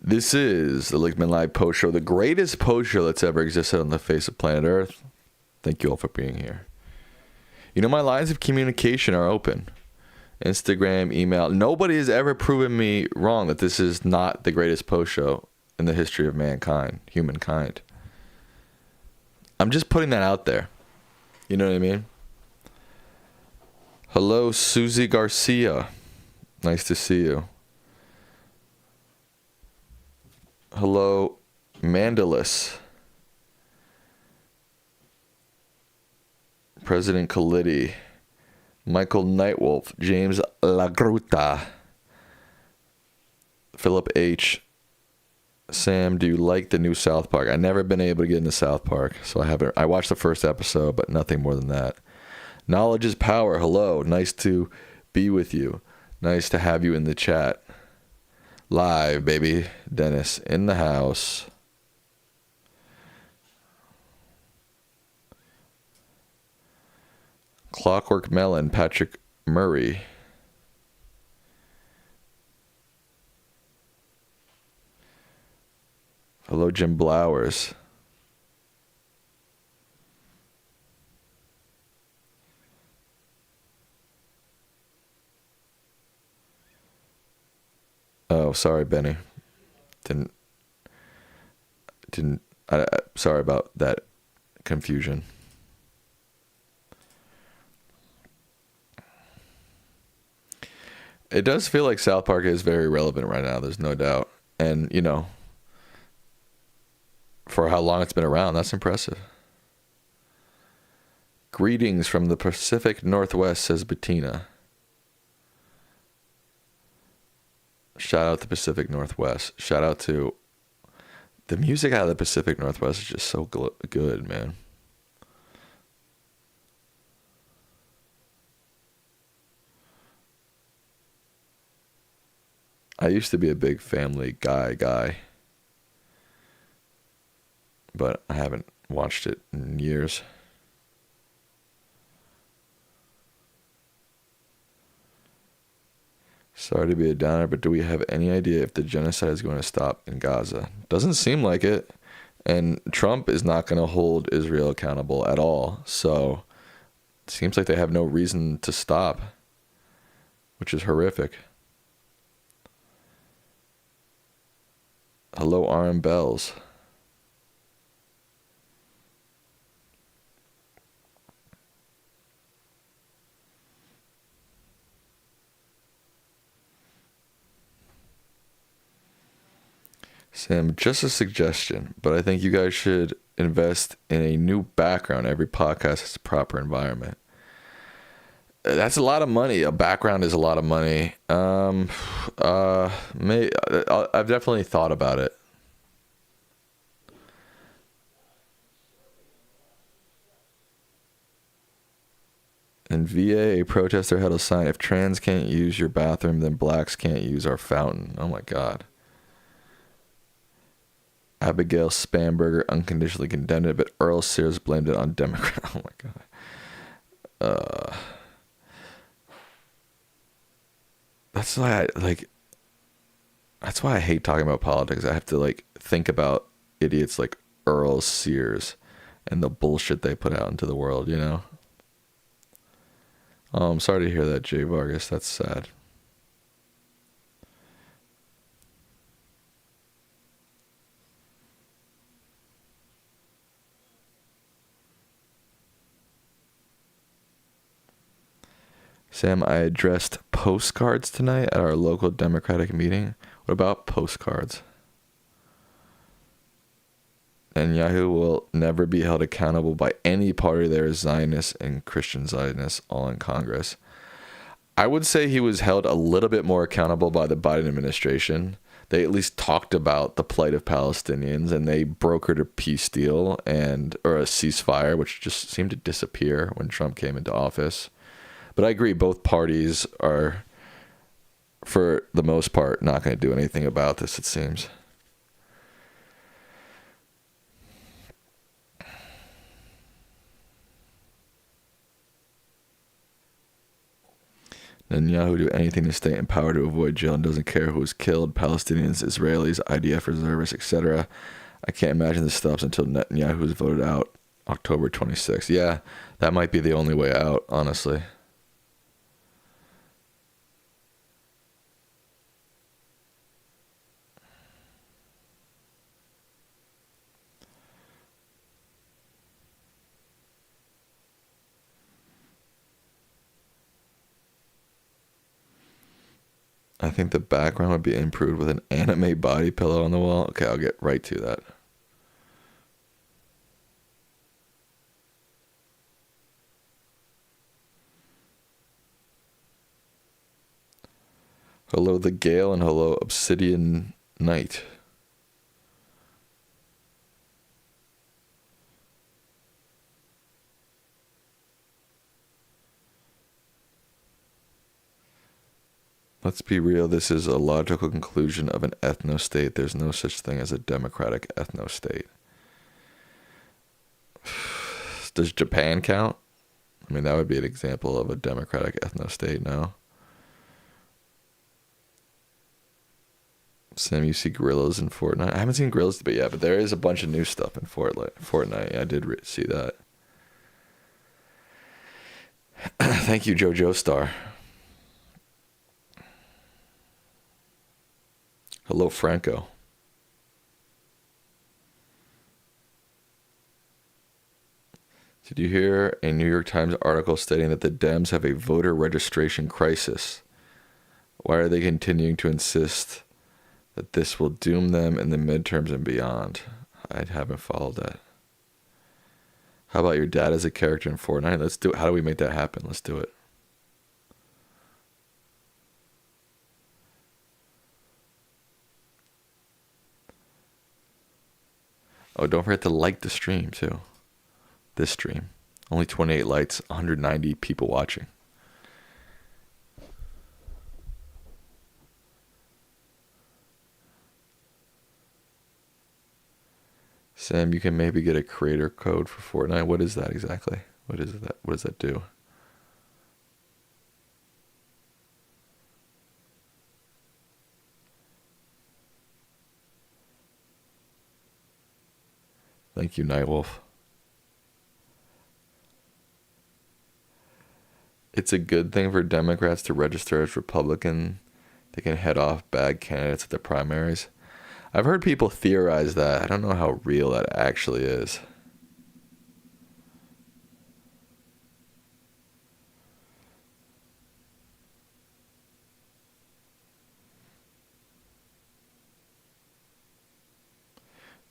This is the Lichtman Live Post Show, the greatest post show that's ever existed on the face of planet Earth. Thank you all for being here. You know, my lines of communication are open. Instagram, email. Nobody has ever proven me wrong that this is not the greatest post show in the history of mankind, humankind. I'm just putting that out there. You know what I mean? Hello, Susie Garcia. Nice to see you. Hello, Mandalus. President Khalidi. Michael Nightwolf. James Lagruta. Philip H. Sam, do you like the new South Park? I've never been able to get into South Park, so I haven't. I watched the first episode, but nothing more than that. Knowledge is power. Hello. Nice to be with you. Nice to have you in the chat. Live, baby. Dennis in the house. Clockwork Melon, Patrick Murray. Hello, Jim Blowers. Oh, sorry, Benny. Sorry about that confusion. It does feel like South Park is very relevant right now. There's no doubt. And, you know, for how long it's been around, that's impressive. Greetings from the Pacific Northwest, says Bettina. Shout out to Pacific Northwest. Shout out to the music out of the Pacific Northwest is just so good, man. I used to be a big Family Guy, but I haven't watched it in years. Sorry to be a downer, but do we have any idea if the genocide is going to stop in Gaza? Doesn't seem like it. And Trump is not going to hold Israel accountable at all. So it seems like they have no reason to stop, which is horrific. Hello, RM Bells. Sam, just a suggestion, but I think you guys should invest in a new background. Every podcast has a proper environment. That's a lot of money. A background is a lot of money. I've definitely thought about it. In VA, a protester had a sign, if trans can't use your bathroom, then blacks can't use our fountain. Oh my God. Abigail Spamberger unconditionally condemned it, but Earl Sears blamed it on Democrats. Oh my God. That's why I hate talking about politics. I have to think about idiots like Earl Sears and the bullshit they put out into the world, you know? Oh, I'm sorry to hear that, Jay Vargas. That's sad. Sam, I addressed postcards tonight at our local Democratic meeting. What about postcards? Netanyahu will never be held accountable by any party. There is Zionists and Christian Zionists all in Congress. I would say he was held a little bit more accountable by the Biden administration. They at least talked about the plight of Palestinians, and they brokered a peace deal or a ceasefire, which just seemed to disappear when Trump came into office. But I agree, both parties are, for the most part, not going to do anything about this, it seems. Netanyahu do anything to stay in power to avoid jail and doesn't care who is killed, Palestinians, Israelis, IDF reservists, etc. I can't imagine this stops until Netanyahu is voted out October 26th. Yeah, that might be the only way out, honestly. I think the background would be improved with an anime body pillow on the wall. Okay, I'll get right to that. Hello, the Gale, and hello, Obsidian Knight. Let's be real, this is a logical conclusion of an ethno-state. There's no such thing as a democratic ethno-state. Does Japan count? I mean, that would be an example of a democratic ethno-state, no? Sam, you see gorillas in Fortnite? I haven't seen gorillas, but yeah, but there is a bunch of new stuff in Fortnite. I did see that. Thank you, JoJo Star. Hello, Franco. Did you hear a New York Times article stating that the Dems have a voter registration crisis? Why are they continuing to insist that this will doom them in the midterms and beyond? I haven't followed that. How about your dad as a character in Fortnite? Let's do it. How do we make that happen? Let's do it. Oh, don't forget to like the stream, too. This stream. Only 28 likes, 190 people watching. Sam, you can maybe get a creator code for Fortnite. What is that exactly? What is that? What does that do? Thank you, Nightwolf. It's a good thing for Democrats to register as Republican. They can head off bad candidates at the primaries. I've heard people theorize that. I don't know how real that actually is.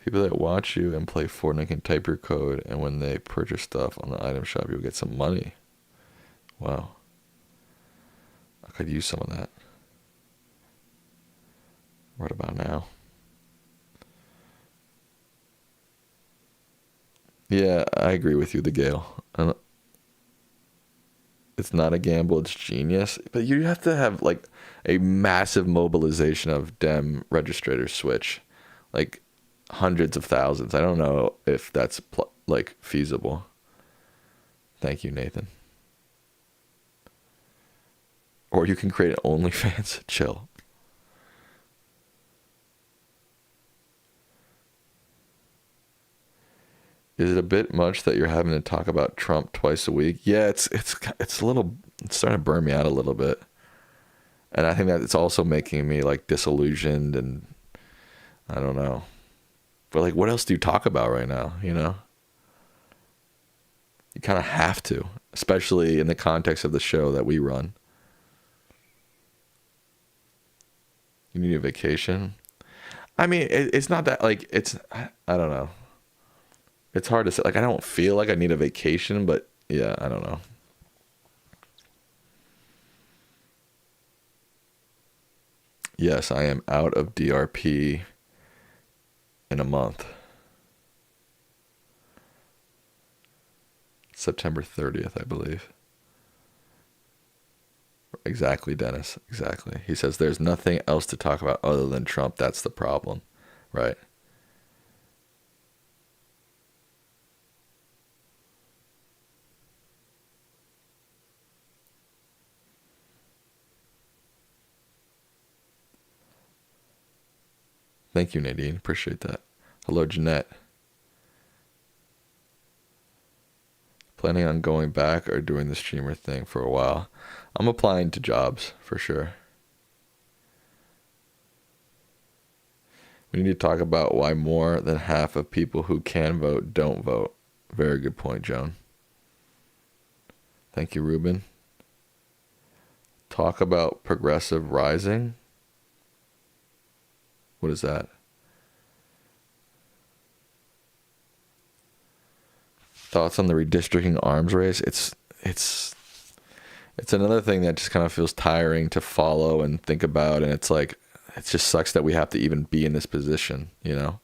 People that watch you and play Fortnite can type your code, and when they purchase stuff on the item shop, you'll get some money. Wow. I could use some of that. Right about now. Yeah, I agree with you, the Gale. It's not a gamble, it's genius. But you have to have like a massive mobilization of Dem registrators switch. Like hundreds of thousands. I don't know if that's like feasible. Thank you, Nathan. Or you can create an OnlyFans. Chill. Is it a bit much that you're having to talk about Trump twice a week? Yeah, it's a little. It's starting to burn me out a little bit, and I think that it's also making me like disillusioned, and I don't know. But like, what else do you talk about right now? You know, you kind of have to, especially in the context of the show that we run. You need a vacation. I mean, it's not that like it's. I don't know. It's hard to say. Like, I don't feel like I need a vacation, but yeah, I don't know. Yes, I am out of DRP in a month. September 30th, I believe. Exactly, Dennis. Exactly. He says there's nothing else to talk about other than Trump. That's the problem. Right. Thank you, Nadine. Appreciate that. Hello, Jeanette. Planning on going back or doing the streamer thing for a while? I'm applying to jobs for sure. We need to talk about why more than half of people who can vote don't vote. Very good point, Joan. Thank you, Ruben. Talk about progressive rising. What is that? Thoughts on the redistricting arms race? It's another thing that just kind of feels tiring to follow and think about, and it's like, it just sucks that we have to even be in this position, you know?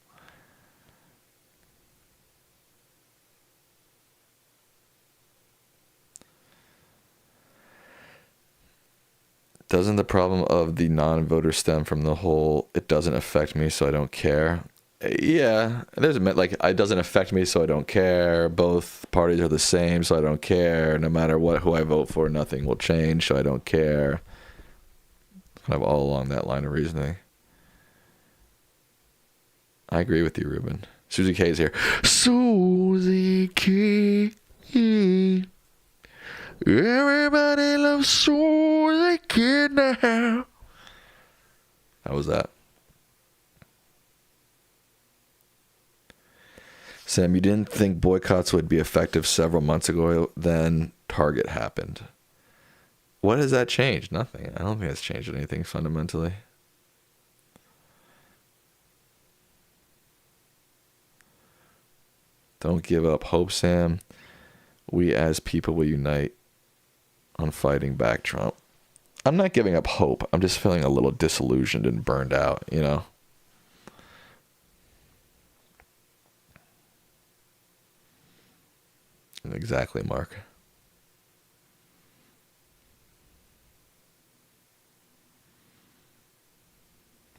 Doesn't the problem of the non-voter stem from the whole, it doesn't affect me, so I don't care? Yeah, there's like, it doesn't affect me, so I don't care. Both parties are the same, so I don't care. No matter who I vote for, nothing will change, so I don't care. Kind of all along that line of reasoning. I agree with you, Ruben. Susie K is here. Susie K. Everybody loves Susie K now. How was that? Sam, you didn't think boycotts would be effective several months ago, then Target happened. What has that changed? Nothing. I don't think it's changed anything fundamentally. Don't give up hope, Sam. We as people will unite on fighting back Trump. I'm not giving up hope. I'm just feeling a little disillusioned and burned out, you know? Exactly, Mark.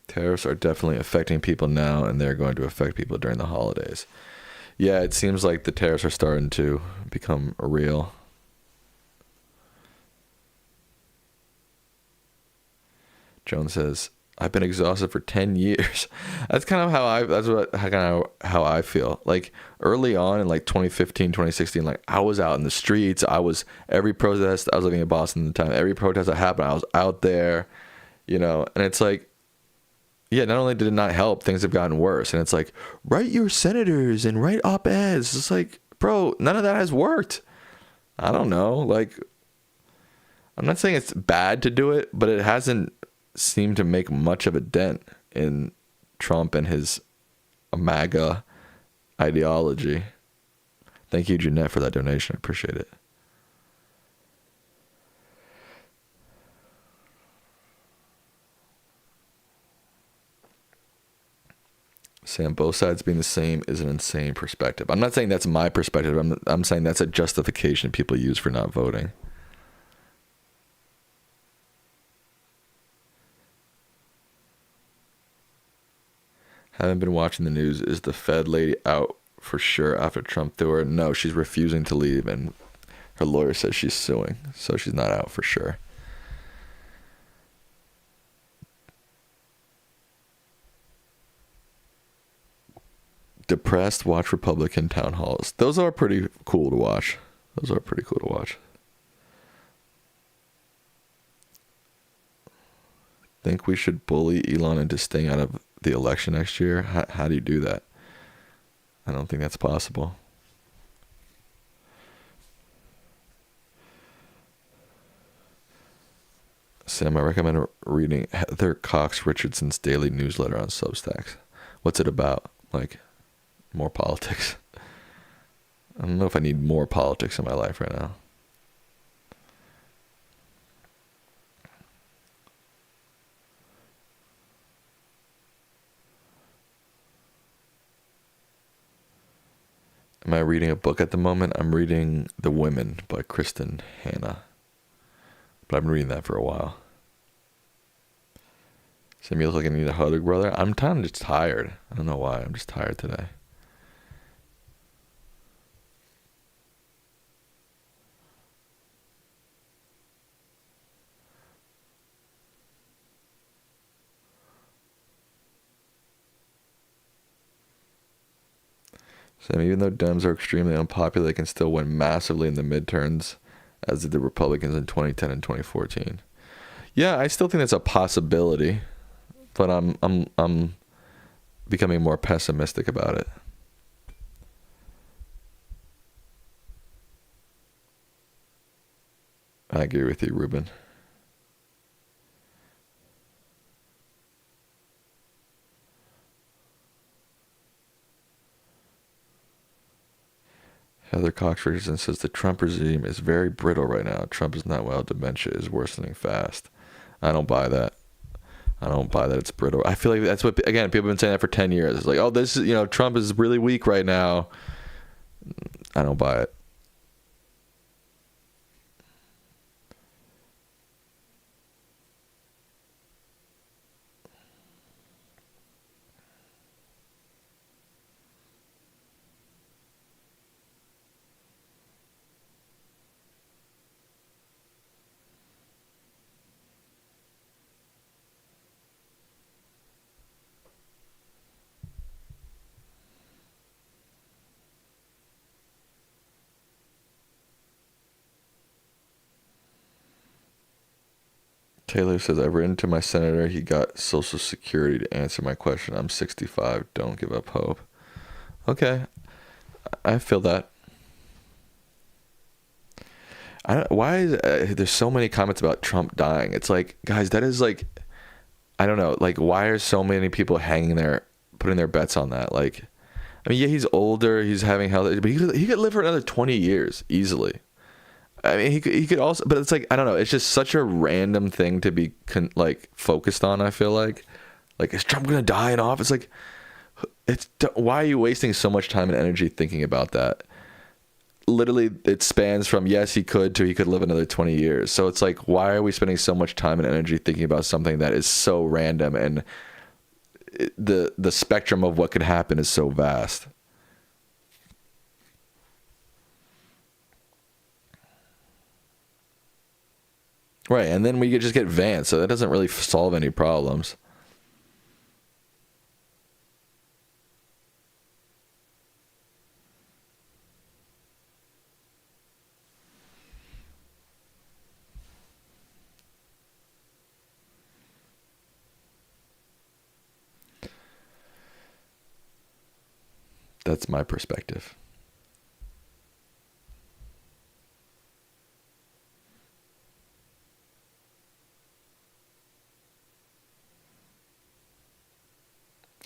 Tariffs are definitely affecting people now, and they're going to affect people during the holidays. Yeah, it seems like the tariffs are starting to become real. Joan says, I've been exhausted for 10 years. That's kind of how I feel. Like early on in like 2015, 2016, like I was out in the streets. Every protest, I was living in Boston at the time. Every protest that happened, I was out there, you know, and it's like, yeah, not only did it not help, things have gotten worse. And it's like, write your senators and write op-eds. It's like, bro, none of that has worked. I don't know. Like, I'm not saying it's bad to do it, but it hasn't seemed to make much of a dent in Trump and his MAGA ideology. Thank you, Jeanette, for that donation. I appreciate it. Sam, both sides being the same is an insane perspective. I'm not saying that's my perspective. I'm saying that's a justification people use for not voting. Haven't been watching the news. Is the Fed lady out for sure after Trump threw her? No, she's refusing to leave, and her lawyer says she's suing, so she's not out for sure. Depressed, watch Republican town halls. Those are pretty cool to watch. Think we should bully Elon into staying out of the election next year? How do you do that? I don't think that's possible. Sam, I recommend reading Heather Cox Richardson's daily newsletter on Substack. What's it about? Like, more politics? I don't know if I need more politics in my life right now. Am I reading a book at the moment? I'm reading The Women by Kristen Hanna. But I've been reading that for a while. Sam, you look like I need a hug, brother. I'm kind of just tired. I don't know why. I'm just tired today. So even though Dems are extremely unpopular, they can still win massively in the midterms, as did the Republicans in 2010 and 2014. Yeah, I still think that's a possibility, but I'm becoming more pessimistic about it. I agree with you, Ruben. Heather Cox Richardson says the Trump regime is very brittle right now. Trump is not well. Dementia is worsening fast. I don't buy that. I don't buy that it's brittle. I feel like that's what, again, people have been saying that for 10 years. It's like, oh, this is, Trump is really weak right now. I don't buy it. Taylor says, I've written to my senator. He got Social Security to answer my question. I'm 65. Don't give up hope. Okay. I feel that. Why is there's so many comments about Trump dying? It's like, guys, that is like, I don't know. Like, why are so many people hanging there, putting their bets on that? Like, I mean, yeah, he's older. He's having health, but he could live for another 20 years easily. I mean, he could also, but it's like, I don't know. It's just such a random thing to be like focused on. I feel like is Trump gonna die in office? Like, why are you wasting so much time and energy thinking about that? Literally, it spans from yes, he could to he could live another 20 years. So it's like, why are we spending so much time and energy thinking about something that is so random, and the spectrum of what could happen is so vast? Right, and then we could just get Vance, so that doesn't really solve any problems. That's my perspective.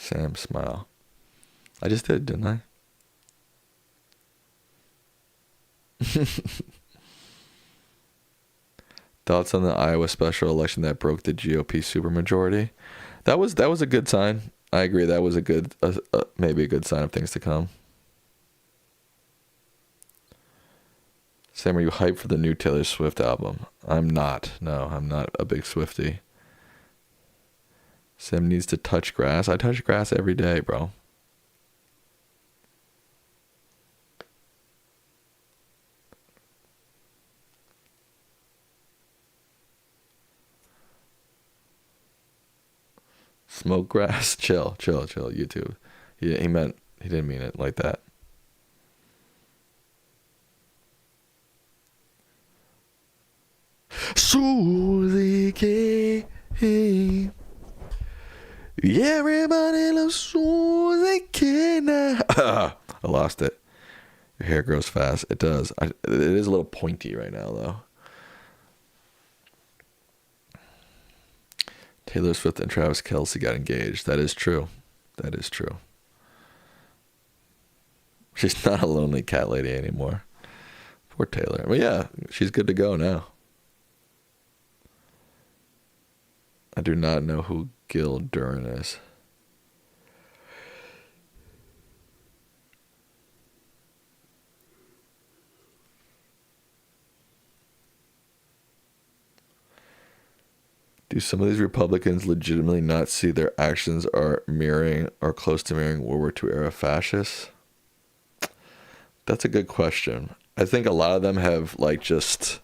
Sam, smile. I just did, didn't I? Thoughts on the Iowa special election that broke the GOP supermajority? That was a good sign. I agree. That was a good, maybe a good sign of things to come. Sam, are you hyped for the new Taylor Swift album? I'm not. No, I'm not a big Swiftie. Sam needs to touch grass. I touch grass every day, bro. Smoke grass. Chill. YouTube. He didn't mean it like that. Susie K. Everybody loves Susie K. Now. I lost it. Your hair grows fast. It does. It is a little pointy right now, though. Taylor Swift and Travis Kelce got engaged. That is true. She's not a lonely cat lady anymore. Poor Taylor. Well, yeah, she's good to go now. I do not know who Gil Duran is. Do some of these Republicans legitimately not see their actions are mirroring or close to mirroring World War II era fascists? That's a good question. I think a lot of them have just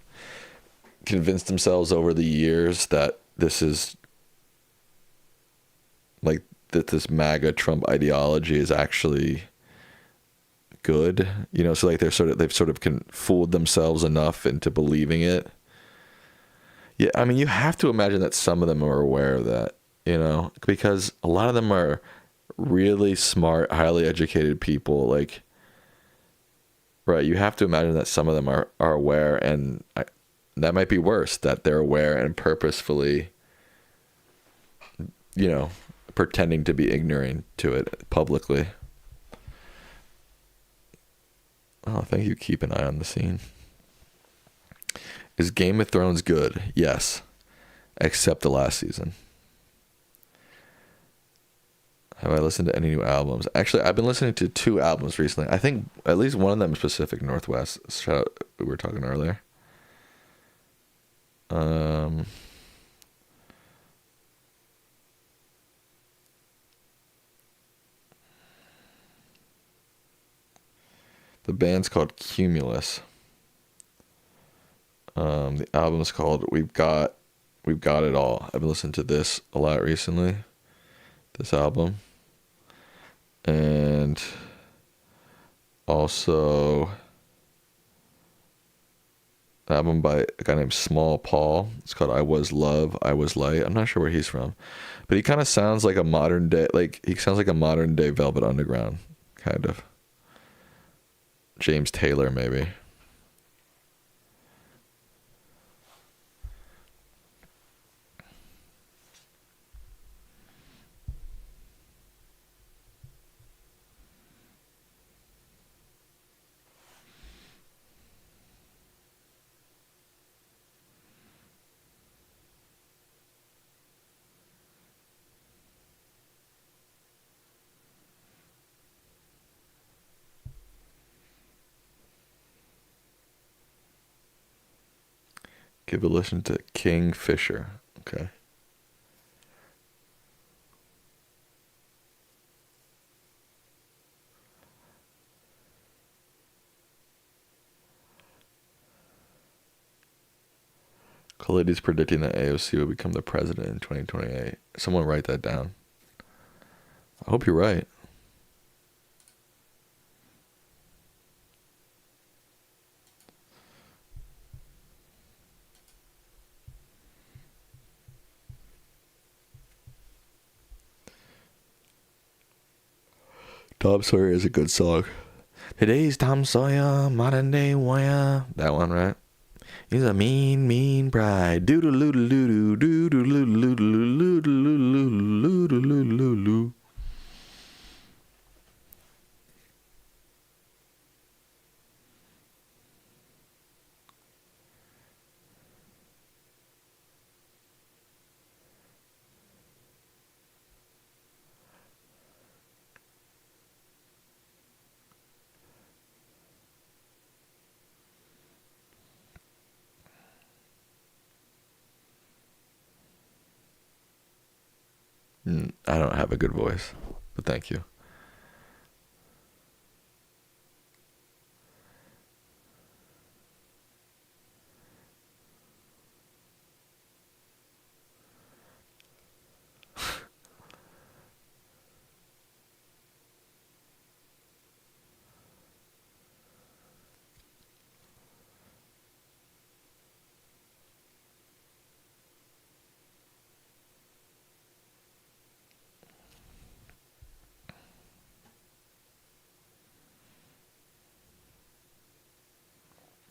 convinced themselves over the years that this is that this MAGA Trump ideology is actually good, so like they've sort of fooled themselves enough into believing it. Yeah, I mean, you have to imagine that some of them are aware of that, because a lot of them are really smart, highly educated people. Like, right, you have to imagine that some of them are aware, and that might be worse, that they're aware and purposefully, pretending to be ignorant to it publicly. Oh, thank you. Keep an eye on the scene. Is Game of Thrones good? Yes. Except the last season. Have I listened to any new albums? Actually, I've been listening to 2 albums recently. I think at least one of them is Pacific Northwest. Shout out, we were talking earlier. The band's called Cumulus. The album is called We've Got It All. I've been listening to this a lot recently. This album. And also an album by a guy named Small Paul. It's called I Was Love, I Was Light. I'm not sure where he's from, but he kind of sounds like a modern day Velvet Underground, kind of. James Taylor, maybe. Give a listen to Kingfisher. Okay. Khalid predicting that AOC will become the president in 2028. Someone write that down. I hope you're right. Tom Sawyer is a good song. Today's Tom Sawyer, modern day warrior. That one, right? He's a mean bride. Doodle-loo-doo-doo, doodle-loo-doo-doo-doo-doo-doo-doo-doo-doo-doo-doo. I don't have a good voice, but thank you.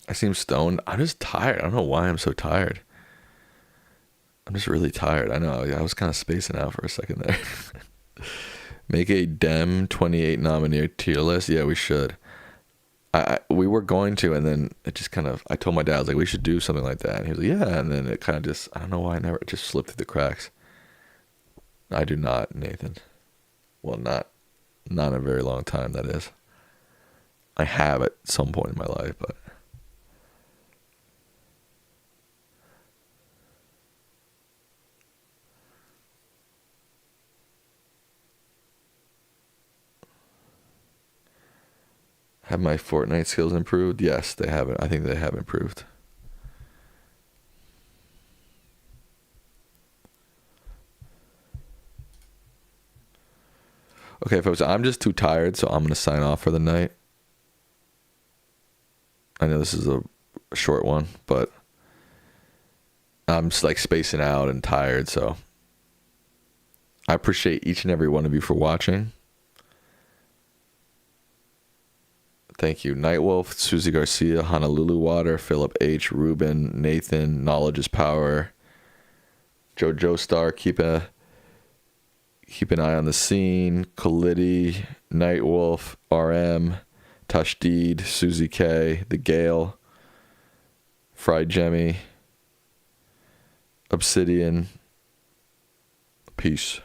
I seem stoned. I'm just tired. I don't know why I'm so tired. I'm just really tired. I know. I was kind of spacing out for a second there. Make a Dem 28 nominee tier list. Yeah, we should. We were going to, and then it just kind of, I told my dad, I was like, we should do something like that. And he was like, yeah. And then it kind of just, I don't know why it just slipped through the cracks. I do not, Nathan. Well, not in a very long time, that is. I have at some point in my life, but. Have my Fortnite skills improved? Yes, they have. I think they have improved. Okay, folks, I'm just too tired, so I'm going to sign off for the night. I know this is a short one, but I'm just like spacing out and tired, so I appreciate each and every one of you for watching. Thank you. Nightwolf, Susie Garcia, Honolulu Water, Philip H., Ruben, Nathan, Knowledge is Power, Joe Star, keep an eye on the scene, Kalidi, Nightwolf, RM, Tush Deed, Susie K, The Gale, Fried Jemmy, Obsidian. Peace.